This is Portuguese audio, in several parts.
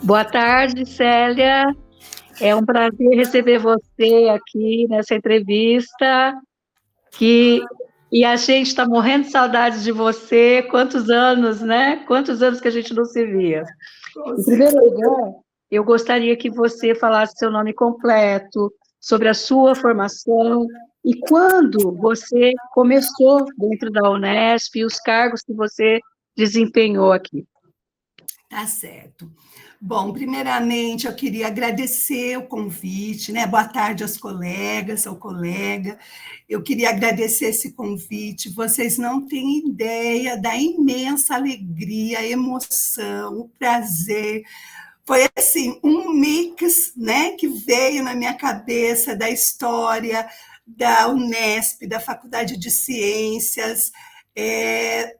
Boa tarde, Célia. É um prazer receber você aqui nessa entrevista. Que... E a gente está morrendo de saudade de você. Quantos anos, né? Quantos anos que a gente não se via. Em primeiro lugar, eu gostaria que você falasse seu nome completo, sobre a sua formação e quando você começou dentro da Unesp e os cargos que você desempenhou aqui. Tá certo. Bom, primeiramente, eu queria agradecer o convite, né? Boa tarde aos colegas, ao colega. Eu queria agradecer esse convite. Vocês não têm ideia da imensa alegria, emoção, o prazer. Foi assim, um mix, né, que veio na minha cabeça da história da Unesp, da Faculdade de Ciências.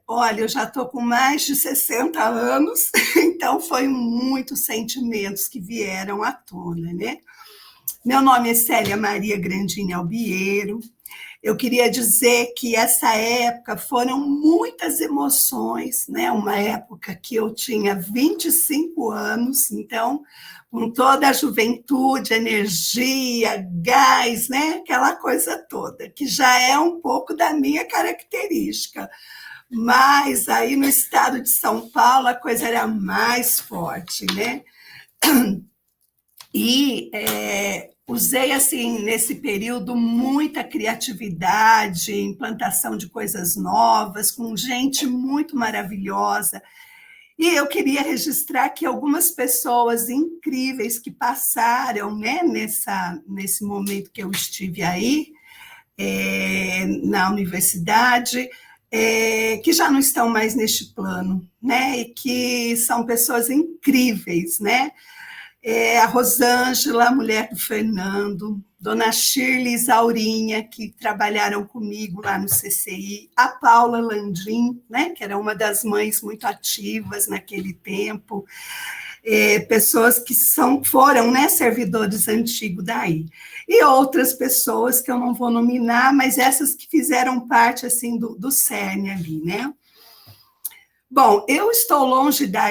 Olha, eu já estou com mais de 60 anos, então foi muitos sentimentos que vieram à tona, né? Meu nome é Célia Maria Grandini Albiero. Eu queria dizer que essa época foram muitas emoções, né? Uma época que eu tinha 25 anos, então, com toda a juventude, energia, gás, né? Aquela coisa toda, que já é um pouco da minha característica. Mas aí no estado de São Paulo a coisa era mais forte, né? E usei, assim, nesse período, muita criatividade, implantação de coisas novas, com gente muito maravilhosa. E eu queria registrar que algumas pessoas incríveis que passaram, né, nesse momento que eu estive aí, na universidade, que já não estão mais neste plano, né, e que são pessoas incríveis, né? A Rosângela, a mulher do Fernando, Dona Shirley e Zaurinha, que trabalharam comigo lá no CCI, a Paula Landim, né, que era uma das mães muito ativas naquele tempo, pessoas que foram, né, servidores antigos daí, e outras pessoas que eu não vou nominar, mas essas que fizeram parte assim, do cerne ali, né? Bom, eu estou longe da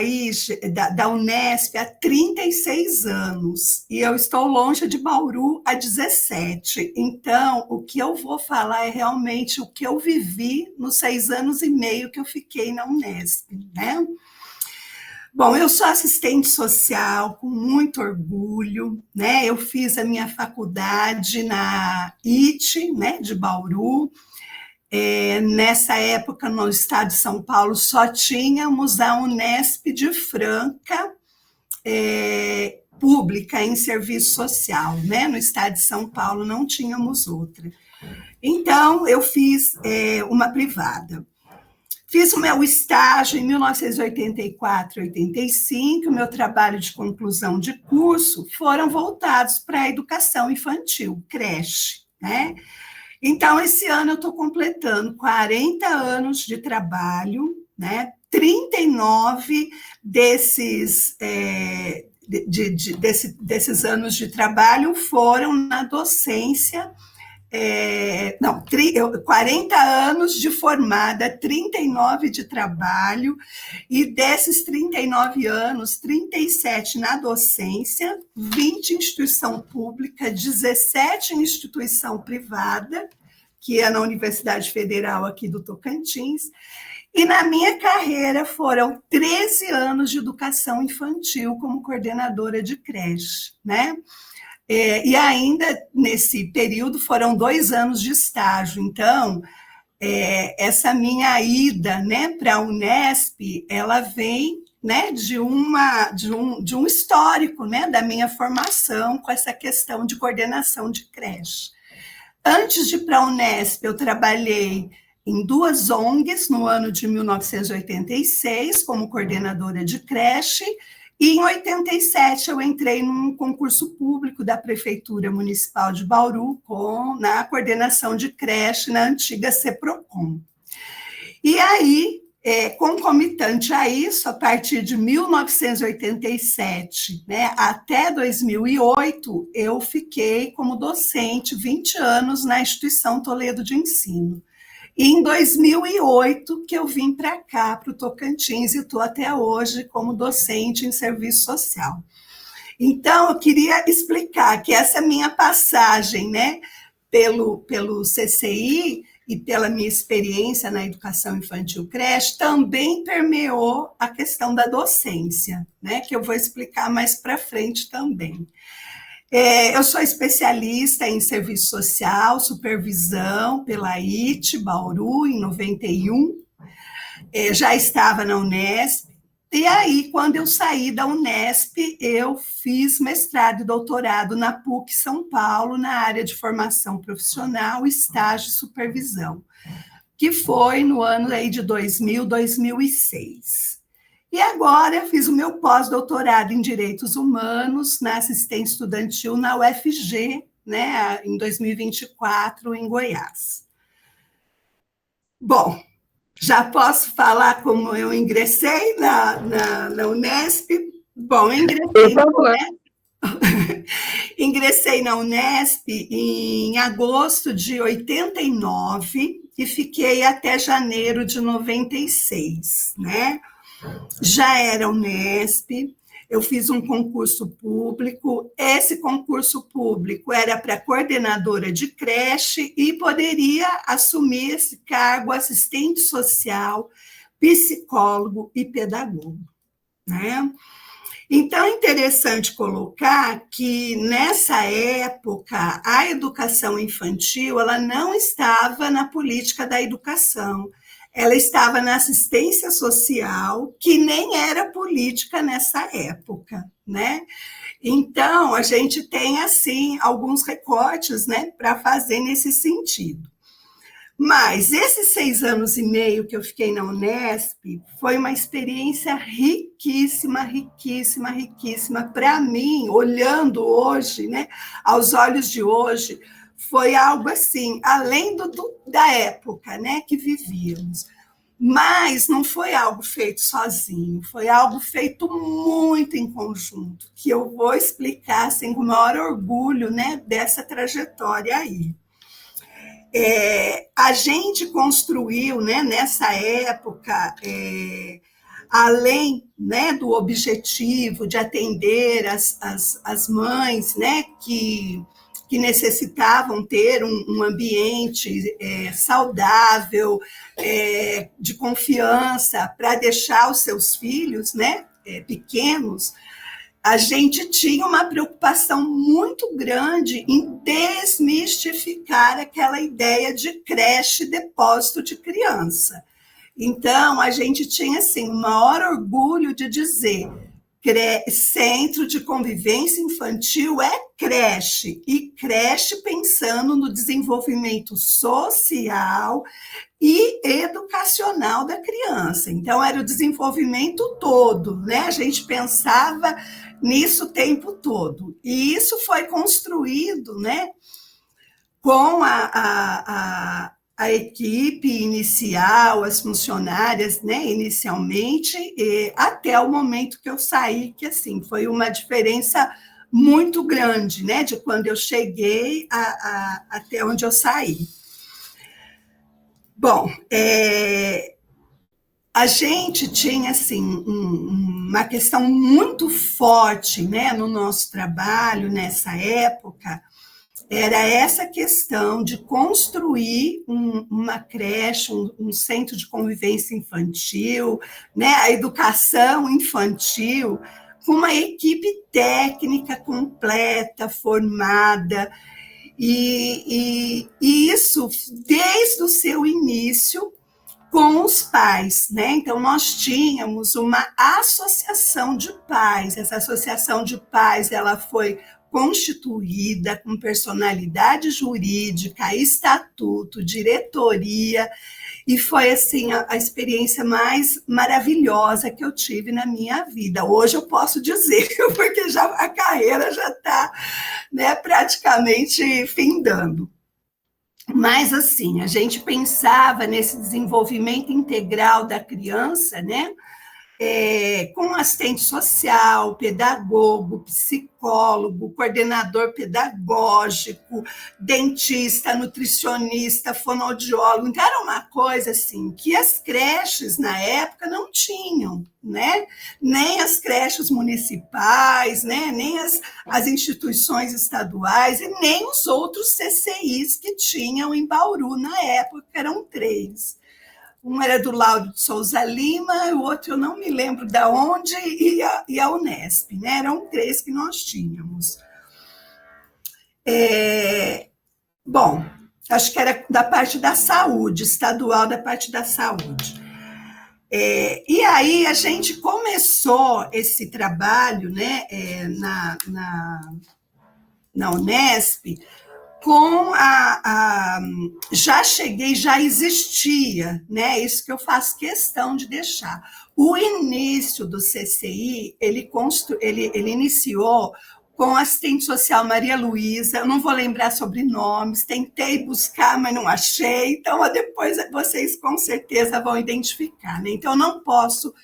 Unesp há 36 anos e eu estou longe de Bauru há 17. Então, o que eu vou falar é realmente o que eu vivi nos 6 anos e meio que eu fiquei na Unesp, né? Bom, eu sou assistente social com muito orgulho, né? Eu fiz a minha faculdade na IT, né, de Bauru. Nessa época, no estado de São Paulo, só tínhamos a Unesp de Franca, pública em serviço social, né? No estado de São Paulo não tínhamos outra. Então, eu fiz uma privada. Fiz o meu estágio em 1984 e 85, o meu trabalho de conclusão de curso foram voltados para a educação infantil, creche, né? Então, esse ano eu estou completando 40 anos de trabalho, né? 39 desses anos de trabalho foram na docência. 40 anos de formada, 39 de trabalho, e desses 39 anos, 37 na docência, 20 em instituição pública, 17 em instituição privada, que é na Universidade Federal aqui do Tocantins, e na minha carreira foram 13 anos de educação infantil como coordenadora de creche, né? E ainda, nesse período, foram 2 anos de estágio. Então, essa minha ida, né, para a Unesp, ela vem, né, de um histórico, né, da minha formação com essa questão de coordenação de creche. Antes de ir para a Unesp, eu trabalhei em 2 ONGs no ano de 1986, como coordenadora de creche, e em 87 eu entrei num concurso público da Prefeitura Municipal de Bauru na coordenação de creche na antiga CEPROCON. E aí, concomitante a isso, a partir de 1987, né, até 2008, eu fiquei como docente 20 anos na instituição Toledo de Ensino. E em 2008 que eu vim para cá, para o Tocantins, e estou até hoje como docente em serviço social. Então, eu queria explicar que essa minha passagem, né, pelo CCI e pela minha experiência na educação infantil creche, também permeou a questão da docência, né, que eu vou explicar mais para frente também. Eu sou especialista em serviço social, supervisão pela IT Bauru, em 91. Já estava na Unesp. E aí, quando eu saí da Unesp, eu fiz mestrado e doutorado na PUC São Paulo, na área de formação profissional, estágio e supervisão, que foi no ano aí de 2000, 2006. E agora eu fiz o meu pós-doutorado em Direitos Humanos, na assistência estudantil na UFG, né, em 2024, em Goiás. Bom, já posso falar como eu ingressei na Unesp? Bom, eu ingressei na Unesp em agosto de 89 e fiquei até janeiro de 96, né? Já era Unesp, eu fiz um concurso público, esse concurso público era para coordenadora de creche e poderia assumir esse cargo assistente social, psicólogo e pedagogo, né? Então, é interessante colocar que, nessa época, a educação infantil ela não estava na política da educação, ela estava na assistência social, que nem era política nessa época, né? Então, a gente tem, assim, alguns recortes, né, para fazer nesse sentido. Mas esses 6 anos e meio que eu fiquei na Unesp foi uma experiência riquíssima, riquíssima, riquíssima. Para mim, olhando hoje, né, aos olhos de hoje, foi algo assim, além da época, né, que vivíamos. Mas não foi algo feito sozinho, foi algo feito muito em conjunto, que eu vou explicar assim, com o maior orgulho, né, dessa trajetória aí. A gente construiu, né, nessa época, além, né, do objetivo de atender as mães, né, que necessitavam ter um ambiente saudável, de confiança, para deixar os seus filhos, né, pequenos, a gente tinha uma preocupação muito grande em desmistificar aquela ideia de creche depósito de criança. Então, a gente tinha assim, o maior orgulho de dizer centro de convivência infantil é creche, e creche pensando no desenvolvimento social e educacional da criança. Então, era o desenvolvimento todo, né? A gente pensava nisso o tempo todo. E isso foi construído, né, com a equipe inicial, as funcionárias, né, inicialmente, até o momento que eu saí, que assim, foi uma diferença muito grande, né, de quando eu cheguei até onde eu saí. Bom, a gente tinha assim uma questão muito forte, né, no nosso trabalho nessa época, era essa questão de construir uma creche, um centro de convivência infantil, né, a educação infantil, com uma equipe técnica completa, formada, e isso desde o seu início com os pais, né? Então, nós tínhamos uma associação de pais. Essa associação de pais, ela foi constituída com personalidade jurídica, estatuto, diretoria, e foi assim a experiência mais maravilhosa que eu tive na minha vida. Hoje eu posso dizer, porque já a carreira já está, né, praticamente findando. Mas, assim, a gente pensava nesse desenvolvimento integral da criança, né? com assistente social, pedagogo, psicólogo, coordenador pedagógico, dentista, nutricionista, fonoaudiólogo. Então, era uma coisa assim que as creches na época não tinham, né? Nem as creches municipais, né? Nem as instituições estaduais e nem os outros CCIs que tinham em Bauru na época, eram 3. Um era do Lauro de Souza Lima, o outro eu não me lembro de onde, e a Unesp, né? Eram 3 que nós tínhamos. Bom, acho que era da parte da saúde, estadual da parte da saúde. E aí a gente começou esse trabalho, né, na Unesp, com já cheguei, já existia, né? Isso que eu faço questão de deixar. O início do CCI, ele iniciou com a assistente social Maria Luísa, eu não vou lembrar sobrenomes, tentei buscar, mas não achei, então depois vocês com certeza vão identificar, né? Então, eu não posso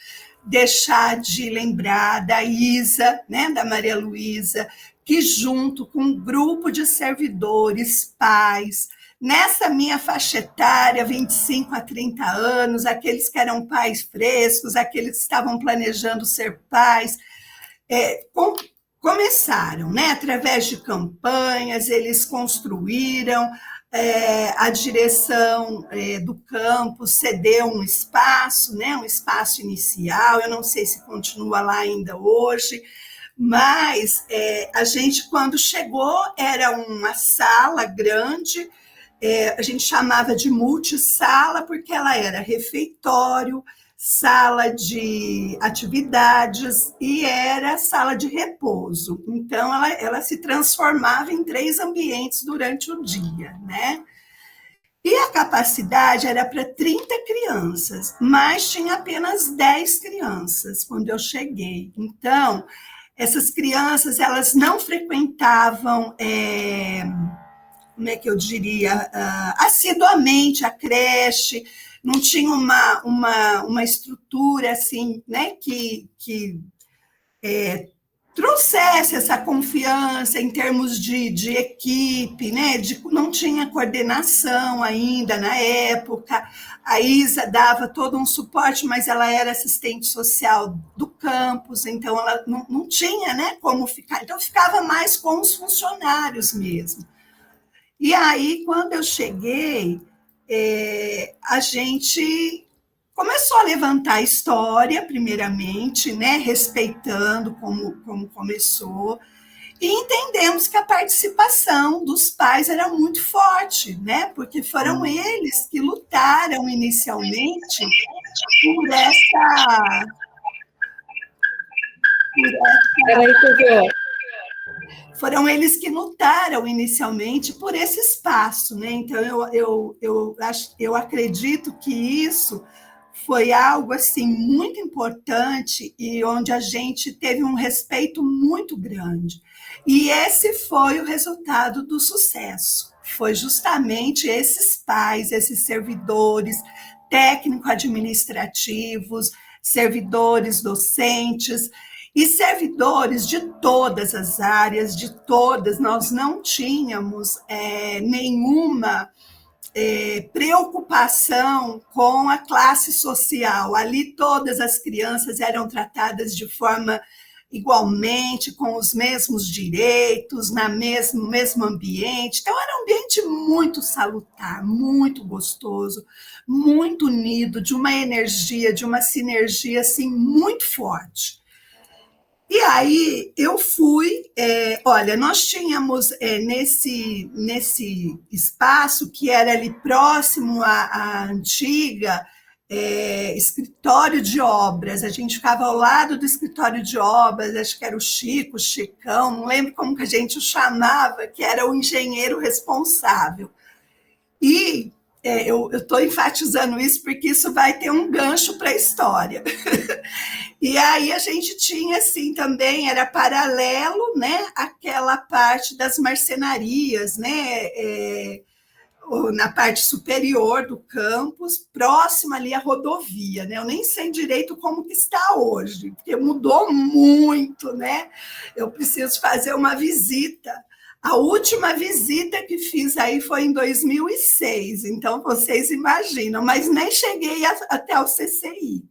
deixar de lembrar da Isa, né, da Maria Luísa, que junto com um grupo de servidores, pais, nessa minha faixa etária, 25 a 30 anos, aqueles que eram pais frescos, aqueles que estavam planejando ser pais, começaram, né, através de campanhas, eles construíram, a direção do campus cedeu um espaço, né, um espaço inicial, eu não sei se continua lá ainda hoje, mas a gente, quando chegou, era uma sala grande, a gente chamava de multissala, porque ela era refeitório, sala de atividades e era sala de repouso. Então, ela se transformava em 3 ambientes durante o dia, né? E a capacidade era para 30 crianças, mas tinha apenas 10 crianças quando eu cheguei. Então, essas crianças, elas não frequentavam, como é que eu diria, assiduamente a creche, não tinha uma estrutura assim, né, que trouxesse essa confiança em termos de equipe, né? Não tinha coordenação ainda na época. A Isa dava todo um suporte, mas ela era assistente social do campus, então ela não tinha, né, como ficar. Então ficava mais com os funcionários mesmo. E aí, quando eu cheguei, a gente começou a levantar a história, primeiramente, né, respeitando como começou, e entendemos que a participação dos pais era muito forte, né, porque foram eles que lutaram inicialmente por essa... Foram eles que lutaram inicialmente por esse espaço, né? Então, eu acredito que isso foi algo assim muito importante e onde a gente teve um respeito muito grande. E esse foi o resultado do sucesso. Foi justamente esses pais, esses servidores técnico-administrativos, servidores docentes e servidores de todas as áreas, de todas. Nós não tínhamos nenhuma preocupação com a classe social. Ali todas as crianças eram tratadas de forma igualmente, com os mesmos direitos, no mesmo ambiente. Então, era um ambiente muito salutar, muito gostoso, muito unido, de uma energia, de uma sinergia assim, muito forte. E aí eu fui, olha, nós tínhamos nesse espaço que era ali próximo à antiga escritório de obras, a gente ficava ao lado do escritório de obras, acho que era o Chico, o Chicão, não lembro como que a gente o chamava, que era o engenheiro responsável. E eu estou enfatizando isso porque isso vai ter um gancho para a história. E aí a gente tinha, assim, também, era paralelo, né, aquela parte das marcenarias, né, na parte superior do campus, próxima ali à rodovia, né? Eu nem sei direito como que está hoje, porque mudou muito, né? Eu preciso fazer uma visita. A última visita que fiz aí foi em 2006, então vocês imaginam, mas nem cheguei até o CCI.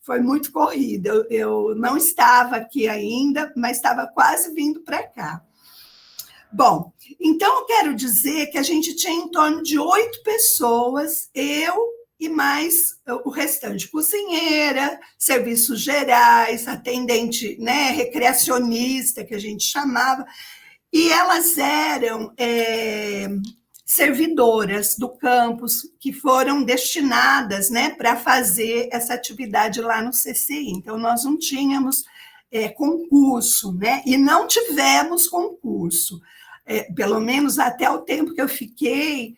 Foi muito corrida. Eu não estava aqui ainda, mas estava quase vindo para cá. Bom, então eu quero dizer que a gente tinha em torno de 8 pessoas, eu e mais o restante, cozinheira, serviços gerais, atendente, né, recreacionista, que a gente chamava, e elas eram servidoras do campus que foram destinadas, né, para fazer essa atividade lá no CCI. Então, nós não tínhamos concurso, né, e não tivemos concurso. Pelo menos até o tempo que eu fiquei,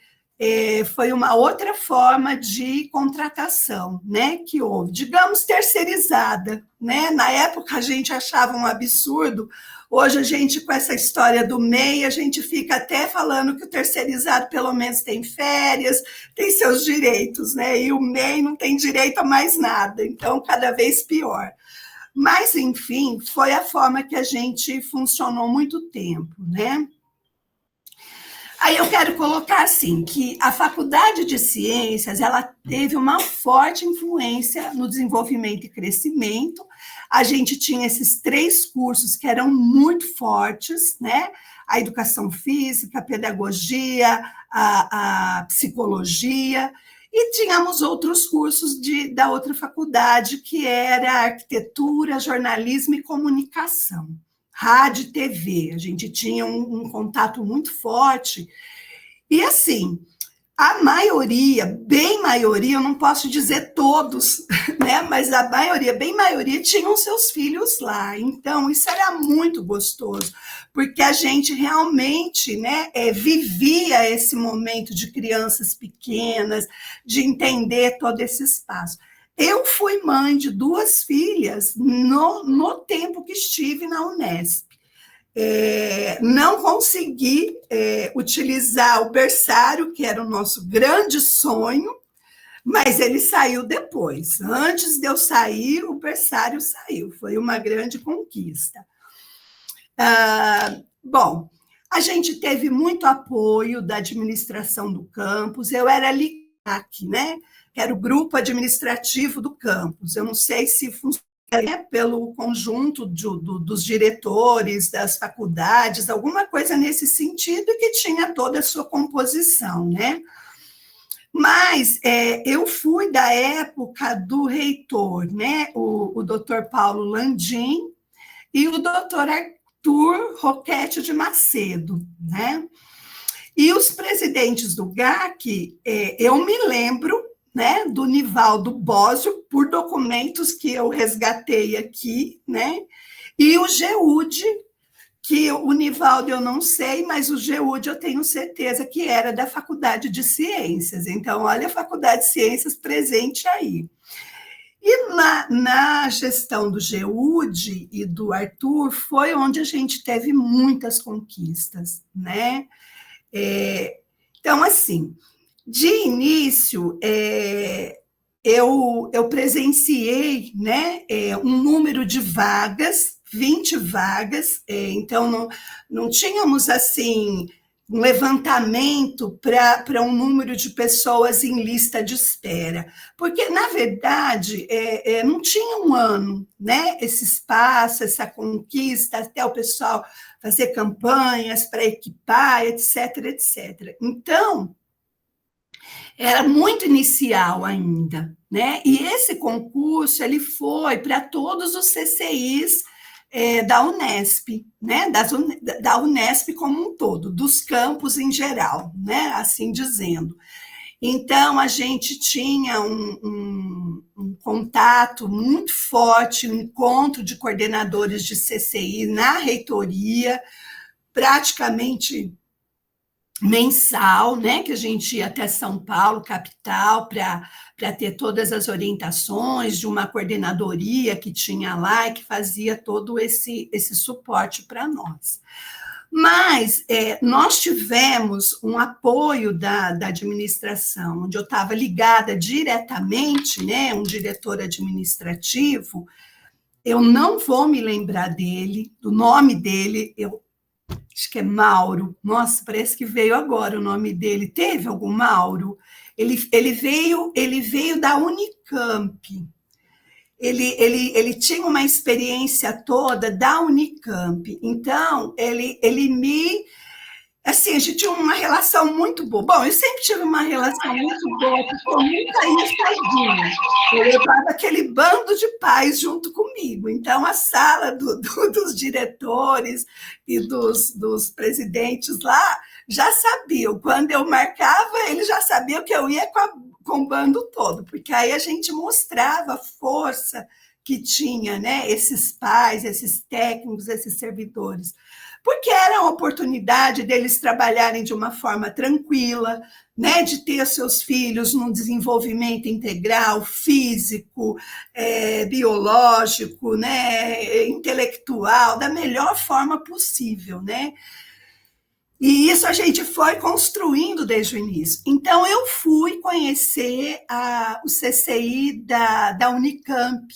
foi uma outra forma de contratação, né, que houve, digamos, terceirizada, né? Na época a gente achava um absurdo, hoje a gente, com essa história do MEI, a gente fica até falando que o terceirizado pelo menos tem férias, tem seus direitos, né? E o MEI não tem direito a mais nada, então cada vez pior. Mas, enfim, foi a forma que a gente funcionou muito tempo, né? Aí eu quero colocar assim, que a Faculdade de Ciências, ela teve uma forte influência no desenvolvimento e crescimento. A gente tinha esses 3 cursos que eram muito fortes, né? A educação física, a pedagogia, a psicologia, e tínhamos outros cursos da outra faculdade, que era arquitetura, jornalismo e comunicação. Rádio e TV, a gente tinha um contato muito forte, e assim, a maioria, bem maioria, eu não posso dizer todos, né, mas a maioria, bem maioria, tinham seus filhos lá, então isso era muito gostoso, porque a gente realmente, né, vivia esse momento de crianças pequenas, de entender todo esse espaço. Eu fui mãe de 2 filhas no tempo que estive na Unesp. Não consegui utilizar o berçário, que era o nosso grande sonho, mas ele saiu depois. Antes de eu sair, o berçário saiu. Foi uma grande conquista. Bom, a gente teve muito apoio da administração do campus. Eu era LICAC, né? Que era o grupo administrativo do campus. Eu não sei se funciona pelo conjunto dos diretores das faculdades, alguma coisa nesse sentido, que tinha toda a sua composição, né? Mas eu fui da época do reitor, né? O doutor Paulo Landim e o doutor Arthur Roquete de Macedo, né? E os presidentes do GAC, eu me lembro, né, do Nivaldo Bósio, por documentos que eu resgatei aqui, né? E o GEUD, que o Nivaldo eu não sei, mas o GEUD eu tenho certeza que era da Faculdade de Ciências. Então, olha a Faculdade de Ciências presente aí. E na gestão do GEUD e do Arthur, foi onde a gente teve muitas conquistas, né? Então, assim, de início, eu presenciei, né, um número de vagas, 20 vagas, então não tínhamos, assim, um levantamento para um número de pessoas em lista de espera, porque, na verdade, não tinha um ano, né, esse espaço, essa conquista, até o pessoal fazer campanhas para equipar, etc, etc. Então, era muito inicial ainda, né? E esse concurso ele foi para todos os CCIs da Unesp, né? Da Unesp como um todo, dos campos em geral, né? Assim dizendo. Então, a gente tinha um contato muito forte, um encontro de coordenadores de CCI na reitoria, praticamente mensal, né, que a gente ia até São Paulo, capital, para ter todas as orientações de uma coordenadoria que tinha lá e que fazia todo esse suporte para nós. Mas nós tivemos um apoio da administração, onde eu estava ligada diretamente, né, um diretor administrativo. Eu não vou me lembrar dele, do nome dele, eu acho que é Mauro. Nossa, parece que veio agora o nome dele. Teve algum Mauro? Ele veio da Unicamp. Ele tinha uma experiência toda da Unicamp. Então, ele me... Assim, a gente tinha uma relação muito boa. Bom, eu sempre tive uma relação muito boa, porque eu nunca ia sozinha. Eu levava aquele bando de pais junto comigo. Então, a sala dos diretores e dos presidentes lá já sabiam. Quando eu marcava, eles já sabiam que eu ia com o bando todo, porque aí a gente mostrava a força que tinha, né, esses pais, esses técnicos, esses servidores. Porque era a oportunidade deles trabalharem de uma forma tranquila, né, de ter seus filhos num desenvolvimento integral, físico, biológico, né, intelectual, da melhor forma possível, né? E isso a gente foi construindo desde o início. Então, eu fui conhecer o CCI da Unicamp.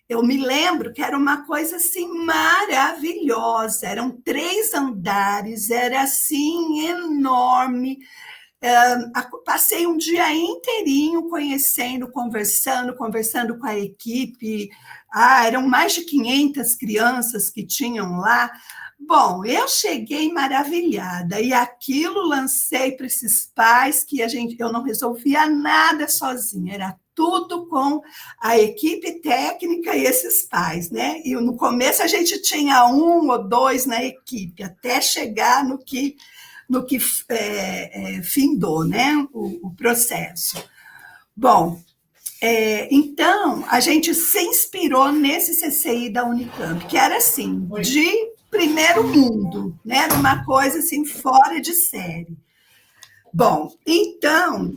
Eu me lembro que era uma coisa assim maravilhosa, eram 3 andares, era assim enorme. Passei um dia inteirinho conhecendo, conversando com a equipe. Eram mais de 500 crianças que tinham lá. Bom, eu cheguei maravilhada e aquilo lancei para esses pais que eu não resolvia nada sozinha, era tudo com a equipe técnica e esses pais, né? E no começo a gente tinha 1 ou 2 na equipe, até chegar no que findou, né? O processo. Bom, então a gente se inspirou nesse CCI da Unicamp, que era assim, de primeiro mundo, né? Era uma coisa assim fora de série. Bom, então,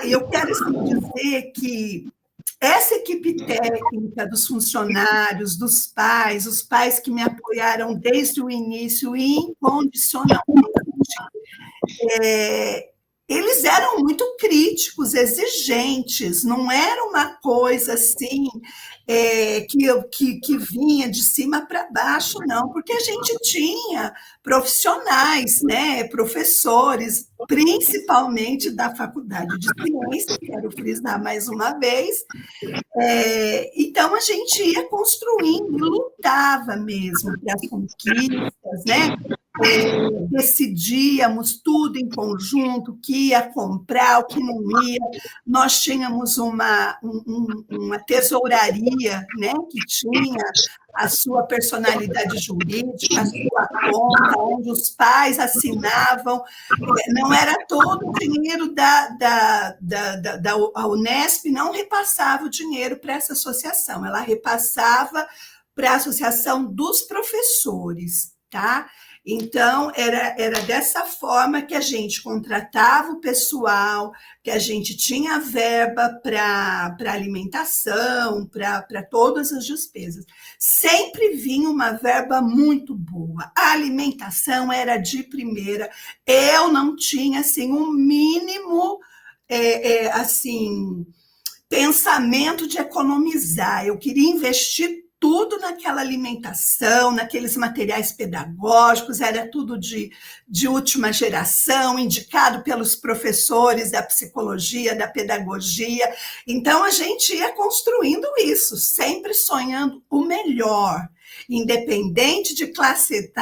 eu quero assim, dizer que essa equipe técnica dos funcionários, dos pais, os pais que me apoiaram desde o início incondicionalmente, eles eram muito críticos, exigentes, não era uma coisa assim que vinha de cima para baixo, não, porque a gente tinha profissionais, né, professores, principalmente da Faculdade de Ciências, quero frisar mais uma vez. Então, a gente ia construindo, lutava mesmo para as conquistas, né? Decidíamos tudo em conjunto, o que ia comprar, o que não ia. Nós tínhamos uma tesouraria, né, que tinha a sua personalidade jurídica, a sua conta, onde os pais assinavam. Não era todo o dinheiro a Unesp não repassava o dinheiro para essa associação, ela repassava para a associação dos professores, tá? Então, era dessa forma que a gente contratava o pessoal, que a gente tinha verba para alimentação, para todas as despesas. Sempre vinha uma verba muito boa. A alimentação era de primeira. Eu não tinha, assim, um mínimo, assim, pensamento de economizar. Eu queria investir tudo naquela alimentação, naqueles materiais pedagógicos, era tudo de última geração, indicado pelos professores da psicologia, da pedagogia. Então, a gente ia construindo isso, sempre sonhando o melhor, independente de classe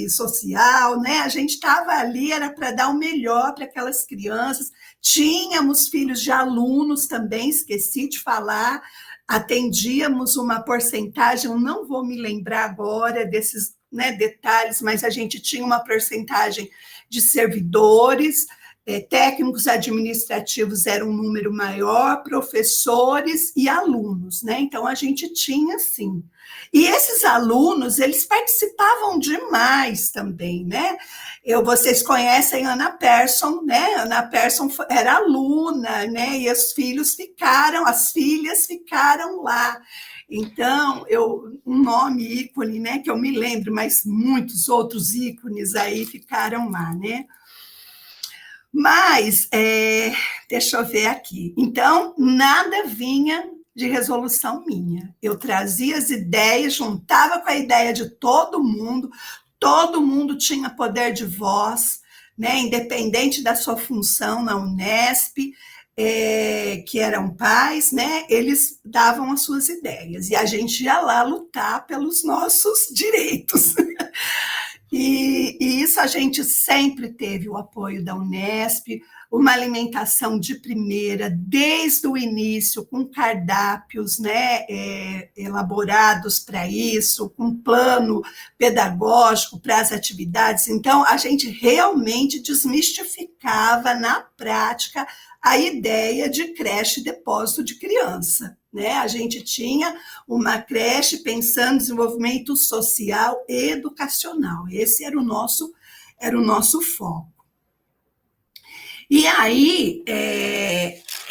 social, né? A gente estava ali, era para dar o melhor para aquelas crianças. Tínhamos filhos de alunos também, esqueci de falar, atendíamos uma porcentagem, eu não vou me lembrar agora desses, né, detalhes, mas a gente tinha uma porcentagem de servidores, técnicos administrativos era um número maior, professores e alunos, né? Então, a gente tinha, sim. E esses alunos, eles participavam demais também, né? Vocês conhecem Ana Persson, né? Ana Persson era aluna, né? E as filhas ficaram lá. Então, um nome ícone, né, que eu me lembro, mas muitos outros ícones aí ficaram lá, né? Mas, deixa eu ver aqui. Então, nada vinha de resolução minha. Eu trazia as ideias, juntava com a ideia de todo mundo tinha poder de voz, né, independente da sua função na Unesp, que eram pais, né, eles davam as suas ideias, e a gente ia lá lutar pelos nossos direitos. E isso a gente sempre teve o apoio da Unesp, uma alimentação de primeira, desde o início, com cardápios, né, elaborados para isso, com plano pedagógico para as atividades. Então, a gente realmente desmistificava na prática a ideia de creche e depósito de criança. Né? A gente tinha uma creche pensando em desenvolvimento social e educacional. Esse era o nosso foco. E aí,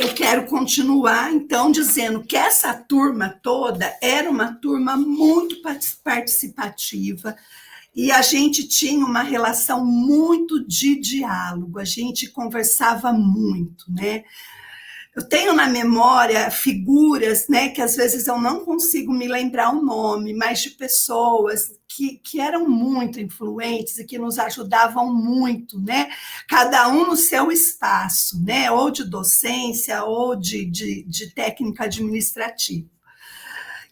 eu quero continuar, então, dizendo que essa turma toda era uma turma muito participativa, e a gente tinha uma relação muito de diálogo, a gente conversava muito, né? Eu tenho na memória figuras, né, que às vezes eu não consigo me lembrar o nome, mas de pessoas que eram muito influentes e que nos ajudavam muito, né? Cada um no seu espaço, né? Ou de docência ou de técnica administrativa.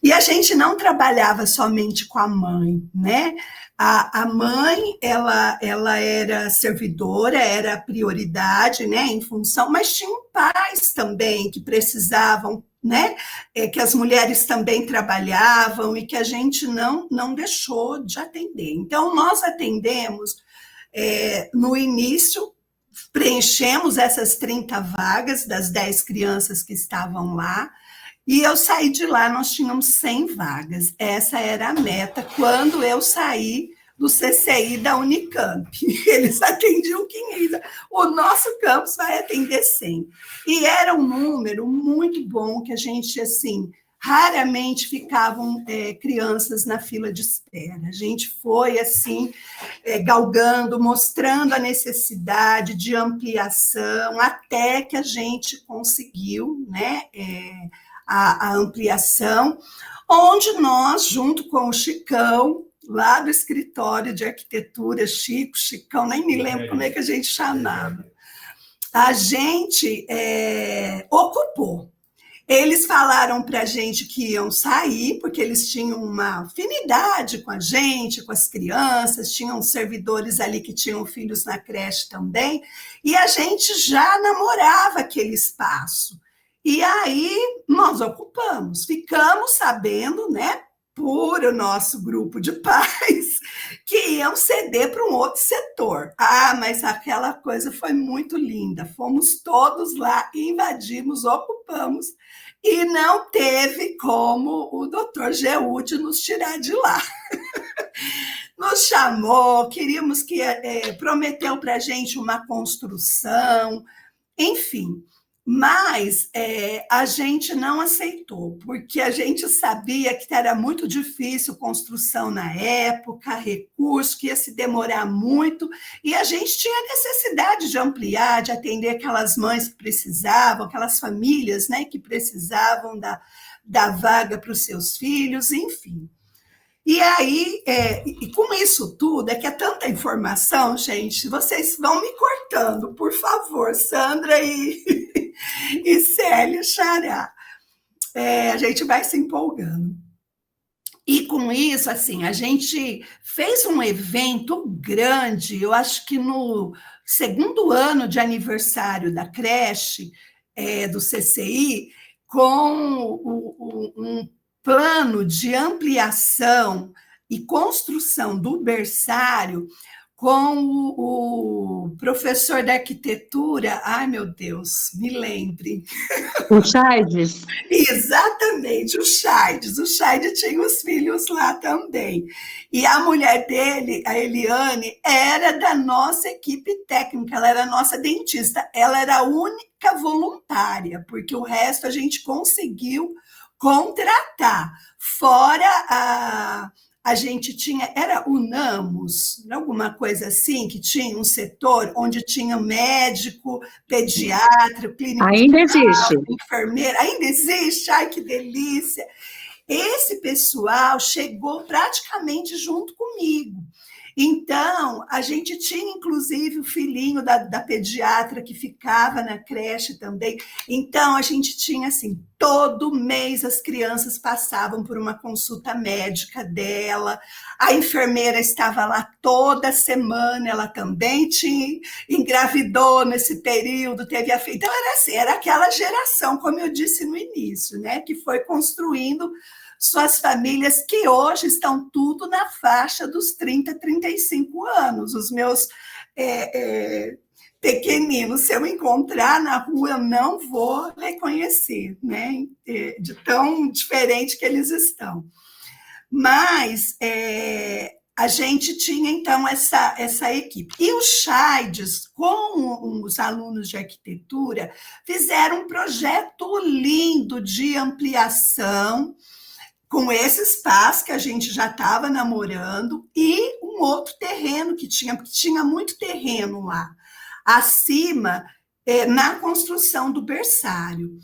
E a gente não trabalhava somente com a mãe, né? A mãe, ela era servidora, era a prioridade, né, em função, mas tinham pais também que precisavam, né, que as mulheres também trabalhavam e que a gente não deixou de atender. Então, nós atendemos, no início, preenchemos essas 30 vagas das 10 crianças que estavam lá, e eu saí de lá, nós tínhamos 100 vagas. Essa era a meta quando eu saí do CCI da Unicamp. Eles atendiam 500. O nosso campus vai atender 100. E era um número muito bom, que a gente, assim, raramente ficavam crianças na fila de espera. A gente foi, assim, galgando, mostrando a necessidade de ampliação, até que a gente conseguiu, né, a ampliação, onde nós, junto com o Chicão, lá do escritório de arquitetura, Chicão, nem me lembro como é que a gente chamava, a gente ocupou. Eles falaram para a gente que iam sair, porque eles tinham uma afinidade com a gente, com as crianças, tinham servidores ali que tinham filhos na creche também, e a gente já namorava aquele espaço. E aí nós ocupamos, ficamos sabendo, né, por o nosso grupo de pais, que iam ceder para um outro setor. Ah, mas aquela coisa foi muito linda. Fomos todos lá, invadimos, ocupamos, e não teve como o doutor Geude nos tirar de lá. Nos chamou, queríamos que prometeu para a gente uma construção, enfim. Mas a gente não aceitou, porque a gente sabia que era muito difícil construção na época, recurso, que ia se demorar muito, e a gente tinha necessidade de ampliar, de atender aquelas mães que precisavam, aquelas famílias, né, que precisavam da vaga para os seus filhos, enfim. E aí, e com isso tudo, é que é tanta informação, gente, vocês vão me cortando, por favor, Sandra e Célia Xará. A gente vai se empolgando. E com isso, assim, a gente fez um evento grande, eu acho que no segundo ano de aniversário da creche, do CCI, com um plano de ampliação e construção do berçário, com o professor da arquitetura, ai meu Deus, me lembre. O Chaides. Exatamente, o Chaides. O Chaides tinha os filhos lá também. E a mulher dele, a Eliane, era da nossa equipe técnica, ela era nossa dentista. Ela era a única voluntária, porque o resto a gente conseguiu contratar. Fora a gente tinha, era UNAMUS, alguma coisa assim, que tinha um setor onde tinha médico, pediatra, clínico Ainda existe. geral, enfermeira, ainda existe, ai que delícia. Esse pessoal chegou praticamente junto comigo. Então, a gente tinha, inclusive, o filhinho da pediatra que ficava na creche também. Então, a gente tinha, assim, todo mês as crianças passavam por uma consulta médica dela, a enfermeira estava lá toda semana, ela também engravidou nesse período, teve a filha. Então, era assim, era aquela geração, como eu disse no início, né, que foi construindo suas famílias que hoje estão tudo na faixa dos 30, 35 anos. Os meus pequeninos, se eu encontrar na rua, eu não vou reconhecer, né? De tão diferente que eles estão. Mas a gente tinha, então, essa equipe. E os CHAIDs, com os alunos de arquitetura, fizeram um projeto lindo de ampliação, com esse espaço que a gente já estava namorando, e um outro terreno que tinha, porque tinha muito terreno lá, acima, na construção do berçário.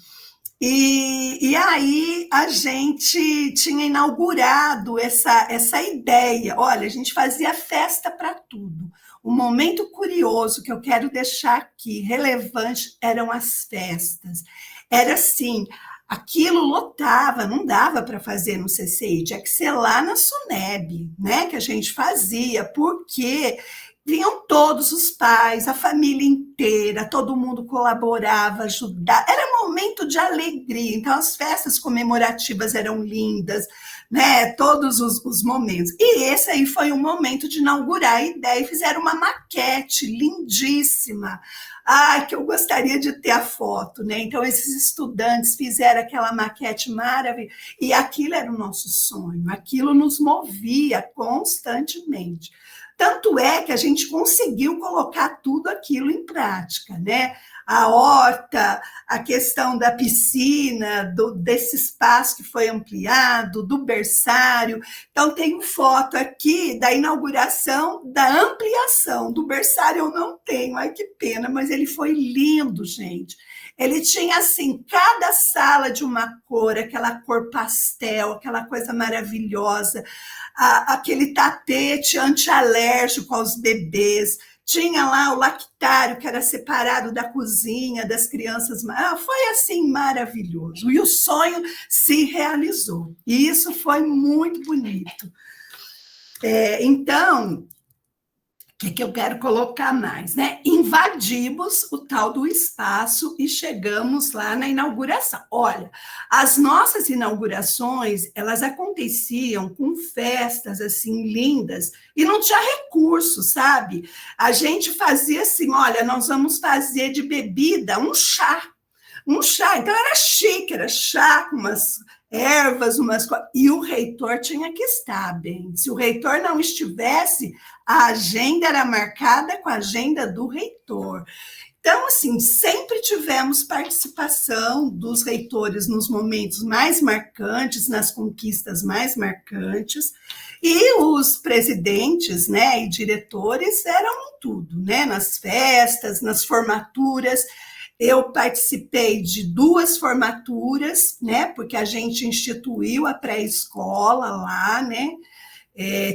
E aí a gente tinha inaugurado essa ideia. Olha, a gente fazia festa para tudo. Um momento curioso que eu quero deixar aqui, relevante, eram as festas. Era assim, aquilo lotava, não dava para fazer no CCI, tinha que ser lá na SUNEB, né, que a gente fazia, porque vinham todos os pais, a família inteira, todo mundo colaborava, ajudava, era um momento de alegria, então as festas comemorativas eram lindas, né, todos os momentos. E esse aí foi um momento de inaugurar a ideia, e fizeram uma maquete lindíssima, que eu gostaria de ter a foto, né? Então, esses estudantes fizeram aquela maquete maravilhosa, e aquilo era o nosso sonho, aquilo nos movia constantemente. Tanto é que a gente conseguiu colocar tudo aquilo em prática, né? A horta, a questão da piscina, desse espaço que foi ampliado, do berçário. Então, tenho foto aqui da inauguração, da ampliação. Do berçário eu não tenho, ai que pena, mas ele foi lindo, gente. Ele tinha, assim, cada sala de uma cor, aquela cor pastel, aquela coisa maravilhosa, aquele tapete antialérgico aos bebês, tinha lá o lactário, que era separado da cozinha, das crianças. Foi assim maravilhoso. E o sonho se realizou. E isso foi muito bonito. Então, o que eu quero colocar mais, né? Invadimos o tal do espaço e chegamos lá na inauguração. Olha, as nossas inaugurações, elas aconteciam com festas assim lindas e não tinha recurso, sabe? A gente fazia assim, olha, nós vamos fazer de bebida um chá. Então era chique, era chá com umas ervas, e o reitor tinha que estar bem. Se o reitor não estivesse, a agenda era marcada com a agenda do reitor. Então, assim, sempre tivemos participação dos reitores nos momentos mais marcantes, nas conquistas mais marcantes, e os presidentes, né, e diretores eram tudo, né, nas festas, nas formaturas. Eu participei de 2 formaturas, né, porque a gente instituiu a pré-escola lá, né,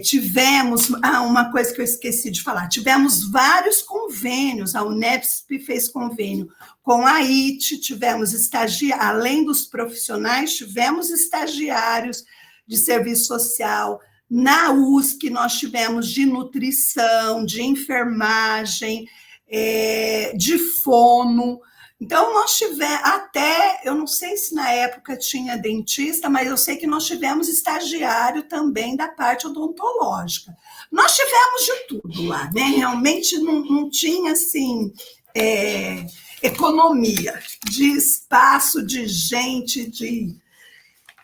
tivemos, uma coisa que eu esqueci de falar, tivemos vários convênios, a Unesp fez convênio com a IT, tivemos estagiários, além dos profissionais, tivemos estagiários de serviço social, na USP nós tivemos de nutrição, de enfermagem, de fono. Então, nós tivemos, até, eu não sei se na época tinha dentista, mas eu sei que nós tivemos estagiário também da parte odontológica. Nós tivemos de tudo lá, né? Realmente não tinha, assim, economia de espaço, de gente,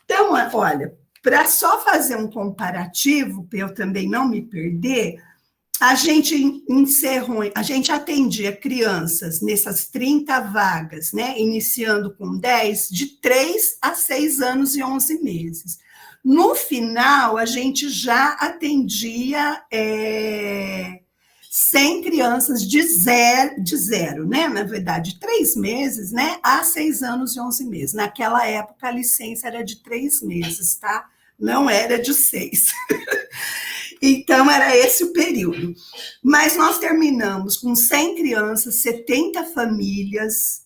Então, olha, para só fazer um comparativo, para eu também não me perder, A gente encerrou, a gente atendia crianças nessas 30 vagas, né? Iniciando com 10, de 3 a 6 anos e 11 meses. No final, a gente já atendia 100 crianças de zero, né? Na verdade, 3 meses, né? A 6 anos e 11 meses. Naquela época, a licença era de 3 meses, tá? Não era de 6. Então, era esse o período. Mas nós terminamos com 100 crianças, 70 famílias,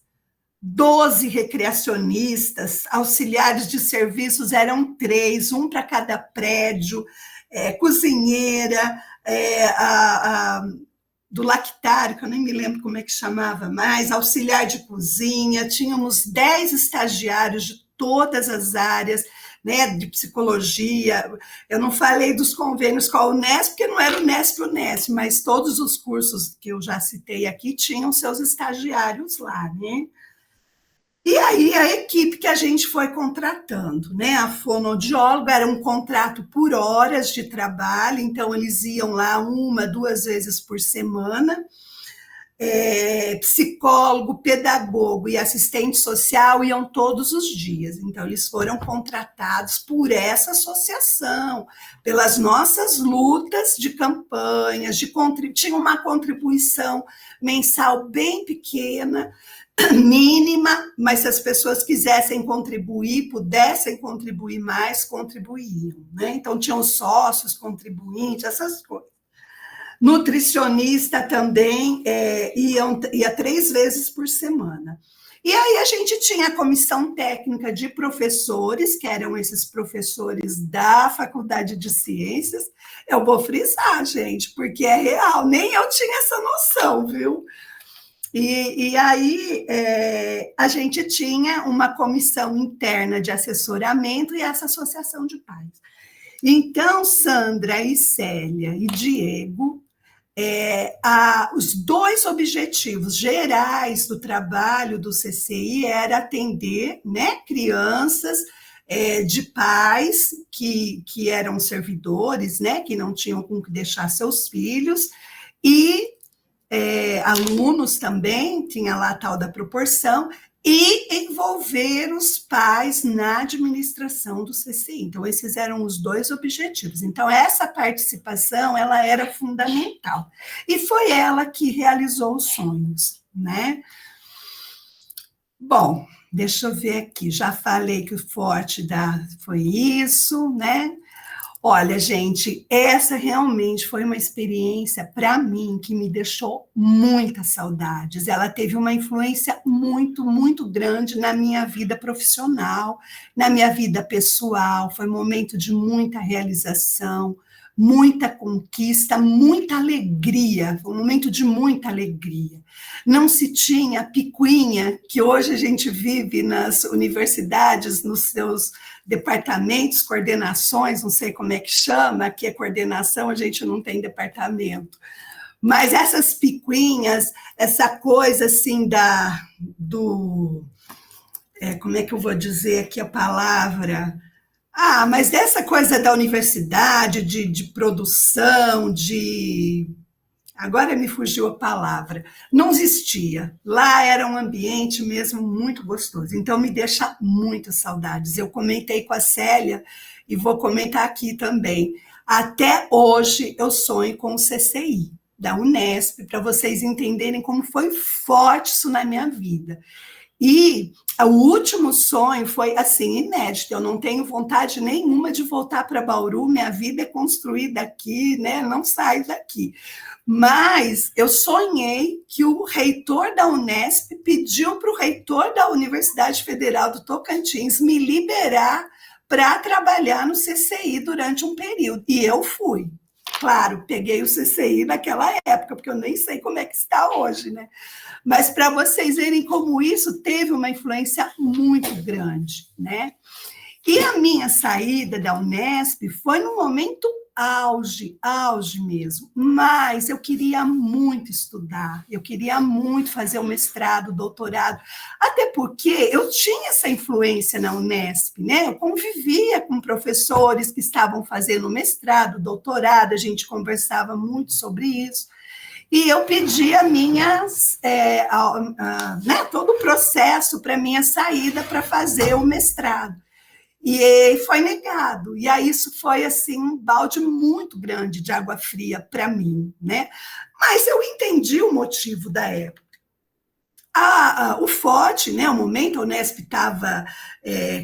12 recreacionistas, auxiliares de serviços eram 3, um para cada prédio, cozinheira, do lactário, que eu nem me lembro como é que chamava mais, auxiliar de cozinha, tínhamos 10 estagiários de todas as áreas, né, de psicologia. Eu não falei dos convênios com a Unesp, porque não era Unesp, mas todos os cursos que eu já citei aqui tinham seus estagiários lá, né? E aí a equipe que a gente foi contratando, né? A fonoaudióloga era um contrato por horas de trabalho, então eles iam lá 1, 2 vezes por semana. Psicólogo, pedagogo e assistente social iam todos os dias. Então, eles foram contratados por essa associação, pelas nossas lutas de campanhas, tinha uma contribuição mensal bem pequena, mínima, mas se as pessoas quisessem contribuir, pudessem contribuir mais, contribuíam, né? Então, tinham sócios, contribuintes, essas coisas. Nutricionista também ia 3 vezes por semana. E aí a gente tinha a comissão técnica de professores, que eram esses professores da Faculdade de Ciências. Eu vou frisar, gente, porque é real, nem eu tinha essa noção, viu? E aí a gente tinha uma comissão interna de assessoramento e essa associação de pais. Então, Sandra e Célia e Diego, os 2 objetivos gerais do trabalho do CCI era atender, né, crianças de pais que eram servidores, né, que não tinham com que deixar seus filhos, e alunos também, tinha lá a tal da proporção, e envolver os pais na administração do CCI. Então, esses eram os 2 objetivos. Então, essa participação, ela era fundamental. E foi ela que realizou os sonhos, né? Bom, deixa eu ver aqui, já falei que o forte foi isso, né? Olha, gente, essa realmente foi uma experiência, para mim, que me deixou muitas saudades. Ela teve uma influência muito, muito grande na minha vida profissional, na minha vida pessoal. Foi um momento de muita realização, muita conquista, muita alegria. Foi um momento de muita alegria. Não se tinha a picuinha que hoje a gente vive nas universidades, nos seus departamentos, coordenações, não sei como é que chama, aqui é coordenação, a gente não tem departamento. Mas essas picuinhas, essa coisa assim como é que eu vou dizer aqui a palavra? Mas dessa coisa da universidade, de produção, agora me fugiu a palavra, não existia. Lá era um ambiente mesmo muito gostoso, então me deixa muitas saudades. Eu comentei com a Célia e vou comentar aqui também. Até hoje eu sonho com o CCI da Unesp, para vocês entenderem como foi forte isso na minha vida. E o último sonho foi, assim, inédito. Eu não tenho vontade nenhuma de voltar para Bauru, minha vida é construída aqui, né? Não saio daqui. Mas eu sonhei que o reitor da Unesp pediu para o reitor da Universidade Federal do Tocantins me liberar para trabalhar no CCI durante um período. E eu fui. Claro, peguei o CCI naquela época, porque eu nem sei como é que está hoje, né? Mas para vocês verem como isso teve uma influência muito grande, né? E a minha saída da Unesp foi num momento auge mesmo. Mas eu queria muito estudar, eu queria muito fazer o mestrado, o doutorado, até porque eu tinha essa influência na Unesp, né? Eu convivia com professores que estavam fazendo mestrado, doutorado, a gente conversava muito sobre isso. E eu pedi né, todo o processo para minha saída para fazer o mestrado. E foi negado. E aí isso foi assim um balde muito grande de água fria para mim, né? Mas eu entendi o motivo da época. O FOT, né, o momento a Unesp estava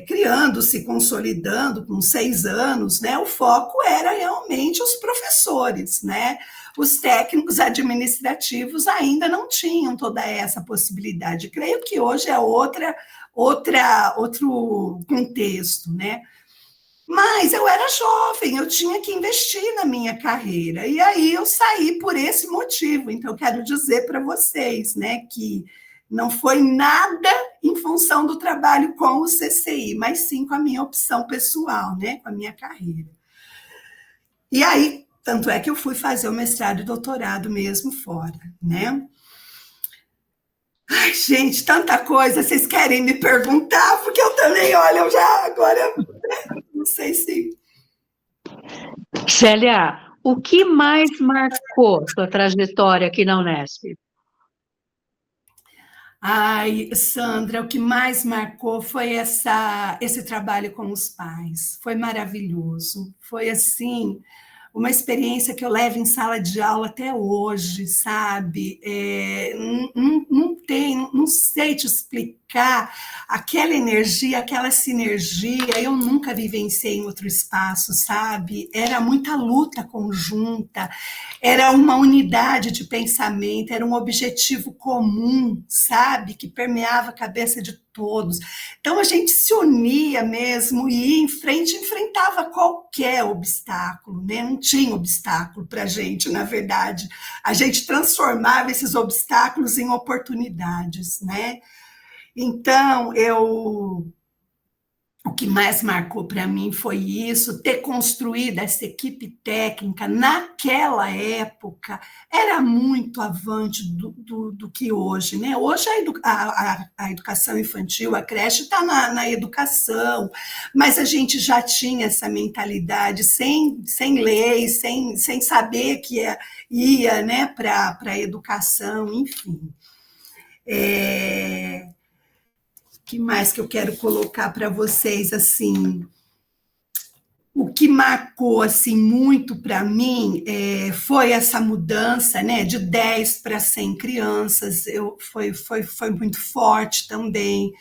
criando, se consolidando com 6 anos, né, o foco era realmente os professores, né? Os técnicos administrativos ainda não tinham toda essa possibilidade. Creio que hoje é outro contexto, né? Mas eu era jovem, eu tinha que investir na minha carreira. E aí eu saí por esse motivo. Então, eu quero dizer para vocês, né, que não foi nada em função do trabalho com o CCI, mas sim com a minha opção pessoal, né, com a minha carreira. E aí, tanto é que eu fui fazer o mestrado e doutorado mesmo fora, né? Ai, gente, tanta coisa, vocês querem me perguntar? Porque eu também, olha, eu já agora, não sei se... Célia, o que mais marcou sua trajetória aqui na Unesp? Ai, Sandra, o que mais marcou foi esse trabalho com os pais. Foi maravilhoso. Foi assim, uma experiência que eu levo em sala de aula até hoje, sabe? Não sei te explicar aquela energia, aquela sinergia, eu nunca vivenciei em outro espaço, sabe? Era muita luta conjunta, era uma unidade de pensamento, era um objetivo comum, sabe? Que permeava a cabeça de todos. Então a gente se unia mesmo e ia em frente, enfrentava qualquer obstáculo, né? Não tinha obstáculo para a gente, na verdade. A gente transformava esses obstáculos em oportunidades, né? Então, o que mais marcou para mim foi isso, ter construído essa equipe técnica naquela época era muito avante do que hoje, né? Hoje a educação infantil, a creche está na educação, mas a gente já tinha essa mentalidade sem lei, sem saber que ia né, para a educação, enfim. Que mais que eu quero colocar para vocês, assim, o que marcou, assim, muito para mim foi essa mudança, né, de 10 para 100 crianças, foi muito forte também,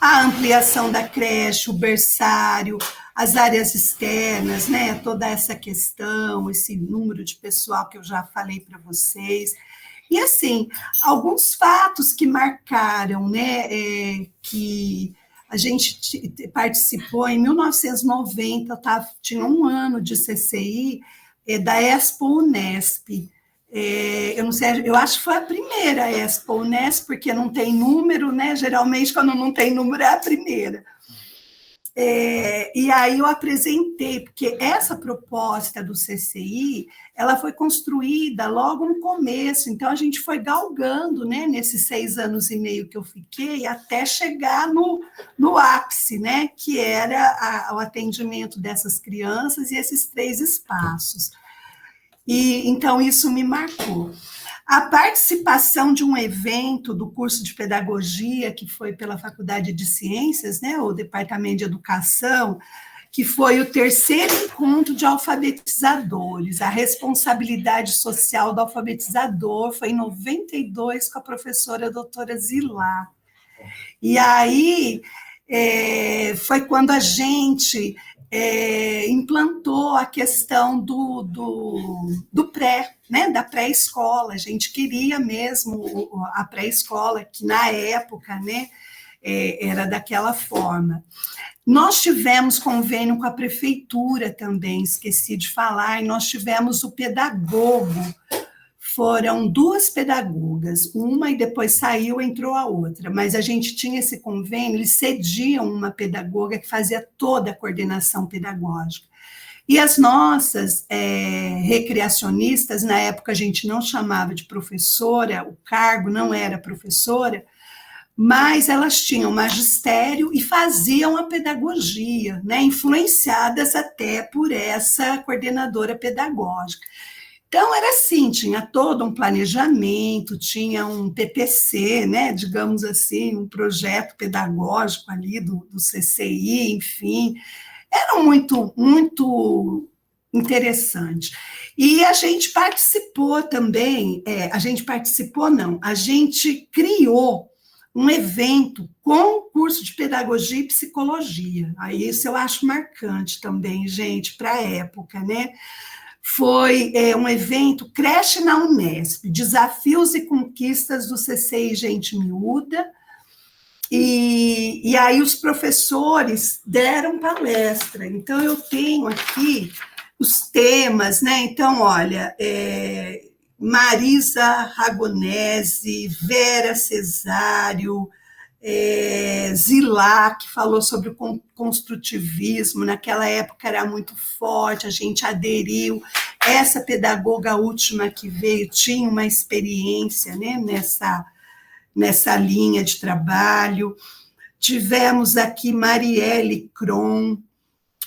a ampliação da creche, o berçário, as áreas externas, né, toda essa questão, esse número de pessoal que eu já falei para vocês. E, assim, alguns fatos que marcaram, né, que a gente participou em 1990, tinha 1 ano de CCI, da Expo Unesp. Eu não sei, eu acho que foi a primeira Expo Unesp, porque não tem número, né? Geralmente, quando não tem número, é a primeira. E aí eu apresentei, porque essa proposta do CCI, ela foi construída logo no começo, então a gente foi galgando, né, nesses 6 anos e meio que eu fiquei, até chegar no ápice, né, que era o atendimento dessas crianças e esses 3 espaços. E então isso me marcou. A participação de um evento do curso de pedagogia, que foi pela Faculdade de Ciências, né, o Departamento de Educação, que foi o 3º encontro de alfabetizadores, a responsabilidade social do alfabetizador, foi em 92 com a professora doutora Zilá. E aí foi quando a gente implantou a questão do pré, né, da pré-escola. A gente queria mesmo a pré-escola, que na época, né, era daquela forma. Nós tivemos convênio com a prefeitura também, esqueci de falar, e nós tivemos o pedagogo. Foram 2 pedagogas, uma e depois saiu, entrou a outra, mas a gente tinha esse convênio, eles cediam uma pedagoga que fazia toda a coordenação pedagógica. E as nossas recreacionistas, na época a gente não chamava de professora, o cargo não era professora, mas elas tinham magistério e faziam a pedagogia, né, influenciadas até por essa coordenadora pedagógica. Então, era assim, tinha todo um planejamento, tinha um PPC, né, digamos assim, um projeto pedagógico ali do CCI, enfim, era muito, muito interessante. E a gente participou também, a gente participou não, a gente criou um evento com curso de pedagogia e psicologia. Aí isso eu acho marcante também, gente, para a época, né? Foi um evento Creche na Unesp, Desafios e Conquistas do CCI Gente Miúda, e aí os professores deram palestra. Então, eu tenho aqui os temas, né? Então, olha, Marisa Ragonese, Vera Cesário, Zilá, que falou sobre o construtivismo, naquela época era muito forte, a gente aderiu. Essa pedagoga última que veio tinha uma experiência, né, nessa linha de trabalho. Tivemos aqui Marielle Cron,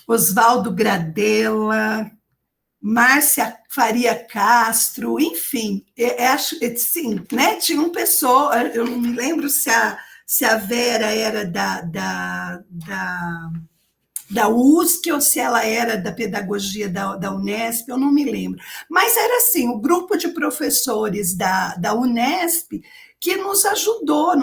Oswaldo Gradella, Márcia Faria Castro, enfim, acho, sim, né, tinha uma pessoa, eu não me lembro se a Vera era da USC ou se ela era da pedagogia da Unesp, eu não me lembro. Mas era assim, o grupo de professores da Unesp que nos ajudou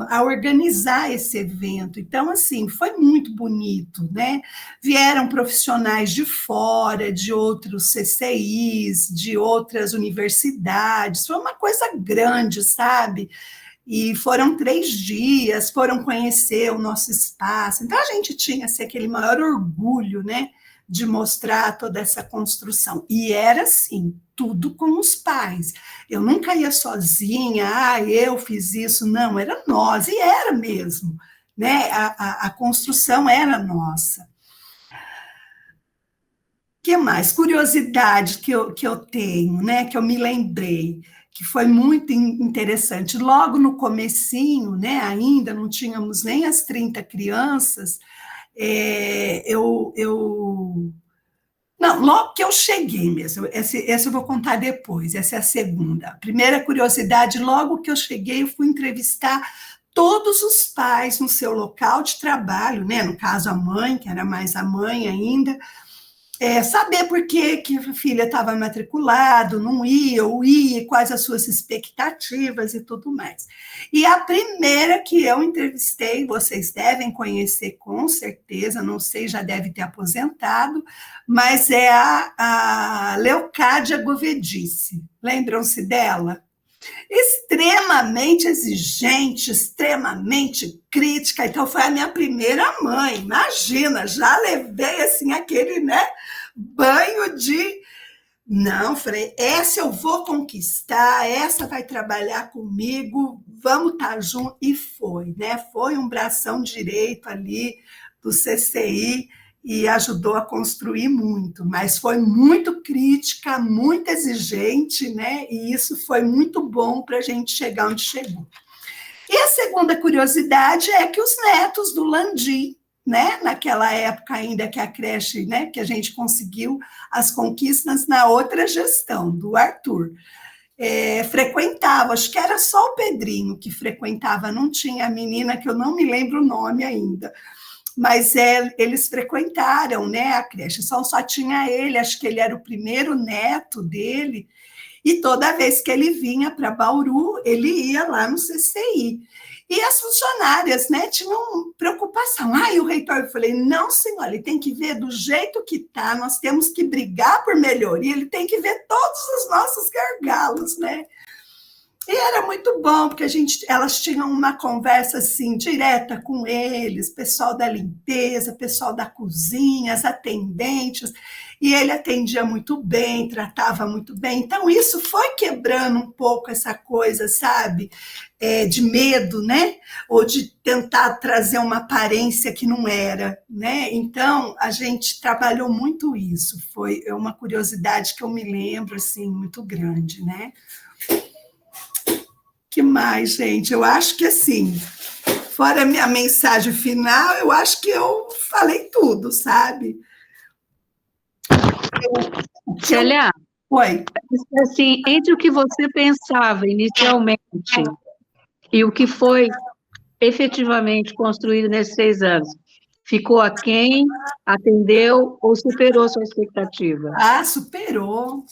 a organizar esse evento. Então, assim, foi muito bonito, né? Vieram profissionais de fora, de outros CCIs, de outras universidades, foi uma coisa grande, sabe? E foram 3 dias, foram conhecer o nosso espaço. Então, a gente tinha assim, aquele maior orgulho, né, de mostrar toda essa construção. E era assim, tudo com os pais. Eu nunca ia sozinha, eu fiz isso. Não, era nós, e era mesmo. Né? A construção era nossa. O que mais? Curiosidade que eu tenho, né, que eu me lembrei, que foi muito interessante. Logo no comecinho, né, ainda não tínhamos nem as 30 crianças, não, logo que eu cheguei mesmo, essa eu vou contar depois, essa é a segunda. A primeira curiosidade, logo que eu cheguei, eu fui entrevistar todos os pais no seu local de trabalho, né, no caso a mãe, que era mais a mãe ainda, saber por que a filha estava matriculada, não ia, ou ia, quais as suas expectativas e tudo mais. E a primeira que eu entrevistei, vocês devem conhecer com certeza, não sei, já deve ter aposentado, mas é a Leocádia Govedice. Lembram-se dela? Extremamente exigente, extremamente crítica, então foi a minha primeira mãe, imagina, já levei assim aquele, né, banho de, não, falei, essa eu vou conquistar, essa vai trabalhar comigo, vamos estar junto, e foi, né, foi um bração direito ali do CCI, e ajudou a construir muito, mas foi muito crítica, muito exigente, né? E isso foi muito bom para a gente chegar onde chegou. E a segunda curiosidade é que os netos do Landim, né? Naquela época ainda que a creche, né? Que a gente conseguiu as conquistas na outra gestão, do Arthur. Frequentava, acho que era só o Pedrinho que frequentava, não tinha a menina que eu não me lembro o nome ainda, mas eles frequentaram, né, a creche, só tinha ele, acho que ele era o primeiro neto dele, e toda vez que ele vinha para Bauru, ele ia lá no CCI. E as funcionárias, né, tinham preocupação. E o reitor, eu falei, não, senhora, ele tem que ver do jeito que está, nós temos que brigar por melhoria, ele tem que ver todos os nossos gargalos, né? E era muito bom, porque elas tinham uma conversa assim direta com eles, pessoal da limpeza, pessoal da cozinha, as atendentes, e ele atendia muito bem, tratava muito bem. Então, isso foi quebrando um pouco essa coisa, sabe? De medo, né? Ou de tentar trazer uma aparência que não era, né? Então, a gente trabalhou muito isso. Foi uma curiosidade que eu me lembro, assim, muito grande, né? Que mais, gente? Eu acho que assim, fora a minha mensagem final, eu acho que eu falei tudo, sabe? O que eu. Célia, Oi. assim, entre o que você pensava inicialmente e o que foi efetivamente construído nesses 6 anos, ficou aquém, atendeu ou superou sua expectativa? Ah, superou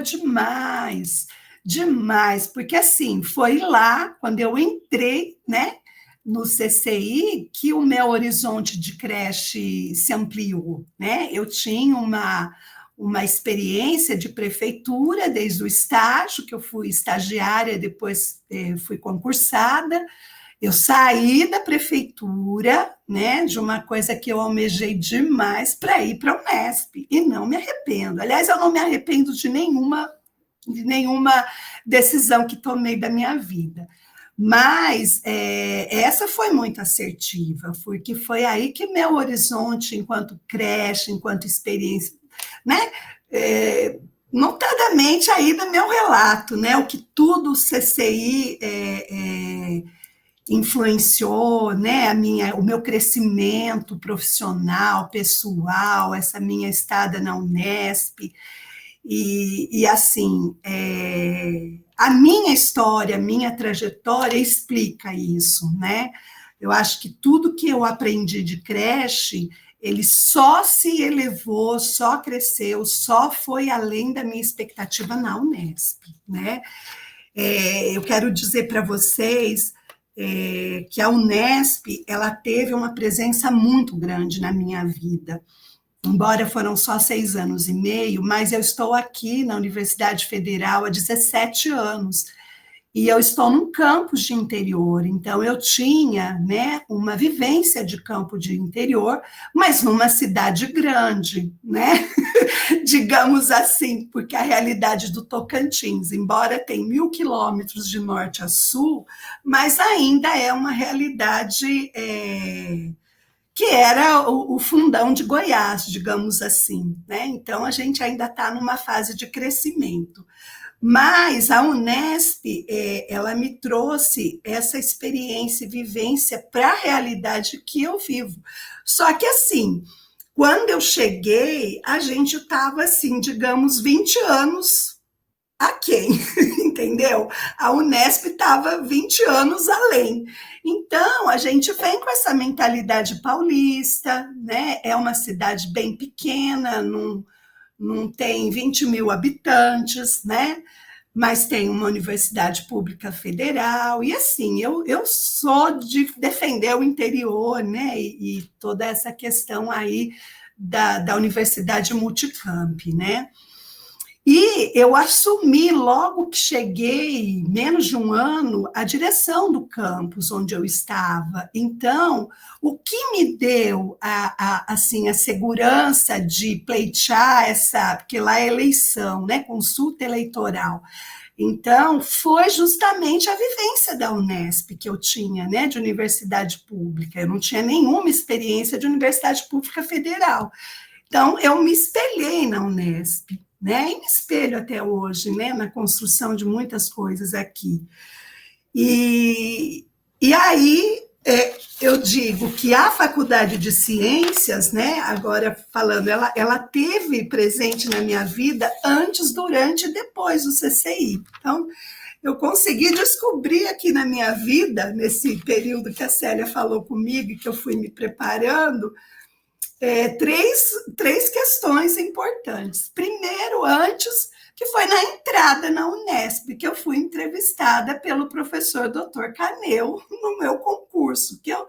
demais, demais, porque assim, foi lá, quando eu entrei, né, no CCI, que o meu horizonte de creche se ampliou, né? Eu tinha uma experiência de prefeitura desde o estágio, que eu fui estagiária, depois fui concursada. Eu saí da prefeitura, né, de uma coisa que eu almejei demais para ir para a Unesp, e não me arrependo. Aliás, eu não me arrependo de nenhuma decisão que tomei da minha vida. Mas essa foi muito assertiva, porque foi aí que meu horizonte, enquanto creche, enquanto experiência, né? É, notadamente aí no meu relato, né? O que tudo o CCI influenciou, né, o meu crescimento profissional, pessoal, essa minha estada na Unesp, e assim, a minha história, a minha trajetória explica isso, né? Eu acho que tudo que eu aprendi de creche, ele só se elevou, só cresceu, só foi além da minha expectativa na Unesp, né? Eu quero dizer para vocês que a Unesp ela teve uma presença muito grande na minha vida. Embora foram só 6 anos e meio, mas eu estou aqui na Universidade Federal há 17 anos. E eu estou num campus de interior, então eu tinha, né, uma vivência de campo de interior, mas numa cidade grande, né? Digamos assim, porque a realidade do Tocantins, embora tenha 1.000 quilômetros de norte a sul, mas ainda é uma realidade que era o fundão de Goiás, digamos assim, né? Então a gente ainda está numa fase de crescimento. Mas a Unesp, ela me trouxe essa experiência e vivência para a realidade que eu vivo. Só que assim, quando eu cheguei, a gente estava assim, digamos, 20 anos aquém, entendeu? A Unesp estava 20 anos além. Então, a gente vem com essa mentalidade paulista, né? É uma cidade bem pequena, não tem 20 mil habitantes, né? Mas tem uma universidade pública federal, e assim, eu sou de defender o interior, né? E toda essa questão aí da universidade multicamp, né? E eu assumi logo que cheguei, menos de um ano, a direção do campus onde eu estava. Então, o que me deu assim, a segurança de pleitear porque lá é eleição, né, consulta eleitoral. Então, foi justamente a vivência da Unesp que eu tinha, né, de universidade pública. Eu não tinha nenhuma experiência de universidade pública federal. Então, eu me espelhei na Unesp, né? E me espelho até hoje, né? Na construção de muitas coisas aqui. E aí, eu digo que a Faculdade de Ciências, né? Agora falando, ela teve presente na minha vida antes, durante e depois do CCI. Então, eu consegui descobrir aqui na minha vida, nesse período que a Célia falou comigo, que eu fui me preparando, três questões importantes. Primeiro, antes, que foi na entrada na Unesp, que eu fui entrevistada pelo professor Dr. Caneu no meu concurso, que eu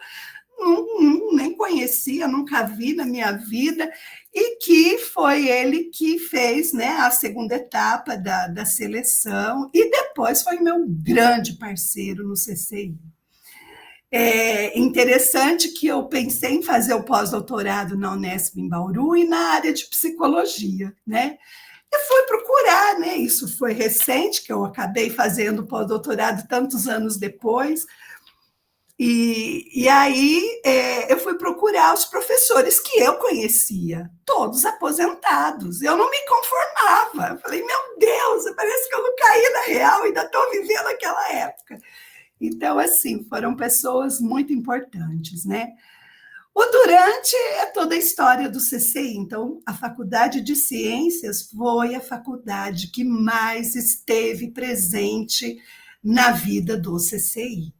nem conhecia, nunca vi na minha vida, e que foi ele que fez, né, a segunda etapa da seleção, e depois foi meu grande parceiro no CCI. É interessante que eu pensei em fazer o pós-doutorado na Unesp em Bauru e na área de psicologia, né? Eu fui procurar, né? Isso foi recente, que eu acabei fazendo pós-doutorado tantos anos depois. E aí eu fui procurar os professores que eu conhecia, todos aposentados. Eu não me conformava. Eu falei, meu Deus, parece que eu não caí na real, ainda estou vivendo aquela época. Então, assim, foram pessoas muito importantes, né? O durante é toda a história do CCI. Então, a Faculdade de Ciências foi a faculdade que mais esteve presente na vida do CCI.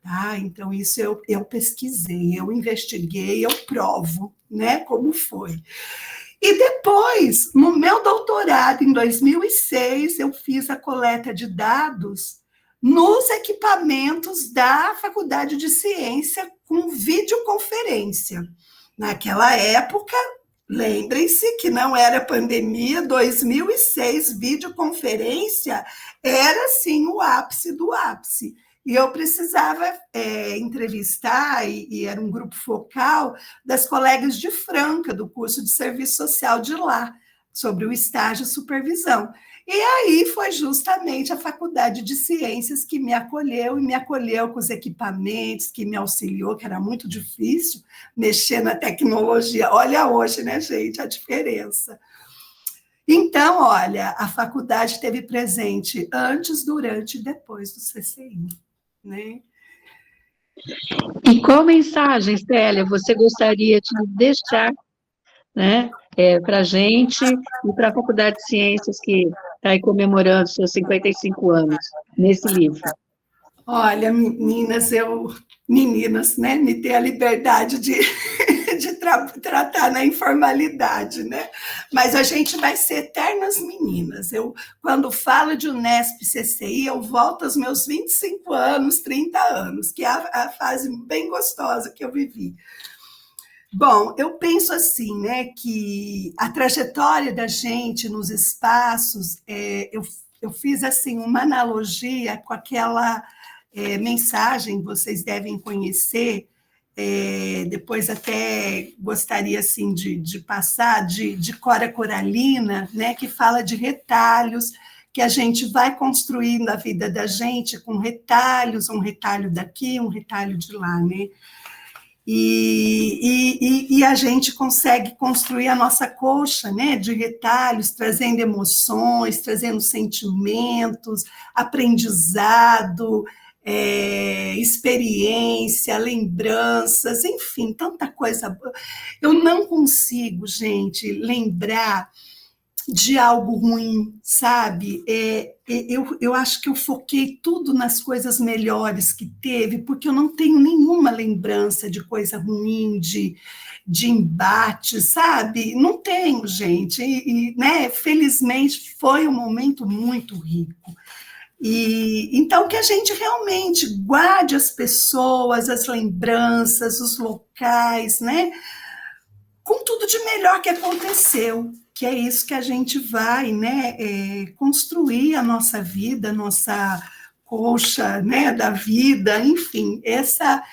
Tá? Então, isso eu pesquisei, eu investiguei, eu provo, né, como foi. E depois, no meu doutorado, em 2006, eu fiz a coleta de dados nos equipamentos da Faculdade de Ciência com videoconferência. Naquela época, lembrem-se que não era pandemia, 2006, videoconferência era, sim, o ápice do ápice. E eu precisava entrevistar, e era um grupo focal, das colegas de Franca, do curso de serviço social de lá, sobre o estágio e supervisão. E aí foi justamente a Faculdade de Ciências que me acolheu, e me acolheu com os equipamentos, que me auxiliou, que era muito difícil mexer na tecnologia. Olha hoje, né, gente, a diferença. Então, olha, a faculdade esteve presente antes, durante e depois do CCI, né? E qual mensagem, Célia, você gostaria de deixar, né, para a gente e para a Faculdade de Ciências, que está aí comemorando seus 55 anos, nesse livro? Olha, meninas, né, me ter a liberdade de tratar na informalidade, né? Mas a gente vai ser eternas meninas. Quando falo de Unesp CCI, eu volto aos meus 25 anos, 30 anos, que é a fase bem gostosa que eu vivi. Bom, eu penso assim, né, que a trajetória da gente nos espaços, eu fiz assim uma analogia com aquela mensagem, vocês devem conhecer, depois até gostaria assim de passar, de Cora Coralina, né, que fala de retalhos, que a gente vai construindo a vida da gente com retalhos, um retalho daqui, um retalho de lá, né? E a gente consegue construir a nossa colcha, né, de retalhos, trazendo emoções, trazendo sentimentos, aprendizado, experiência, lembranças, enfim, tanta coisa. Eu não consigo, gente, lembrar de algo ruim, sabe? Eu acho que eu foquei tudo nas coisas melhores que teve, porque eu não tenho nenhuma lembrança de coisa ruim, de embate, sabe? Não tenho, gente. Né, felizmente foi um momento muito rico. Então, que a gente realmente guarde as pessoas, as lembranças, os locais, né? Com tudo de melhor que aconteceu, que é isso que a gente vai, né, construir a nossa vida, a nossa colcha, né, da vida, enfim, essa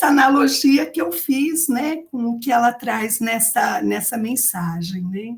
analogia que eu fiz, né, com o que ela traz nessa mensagem, né?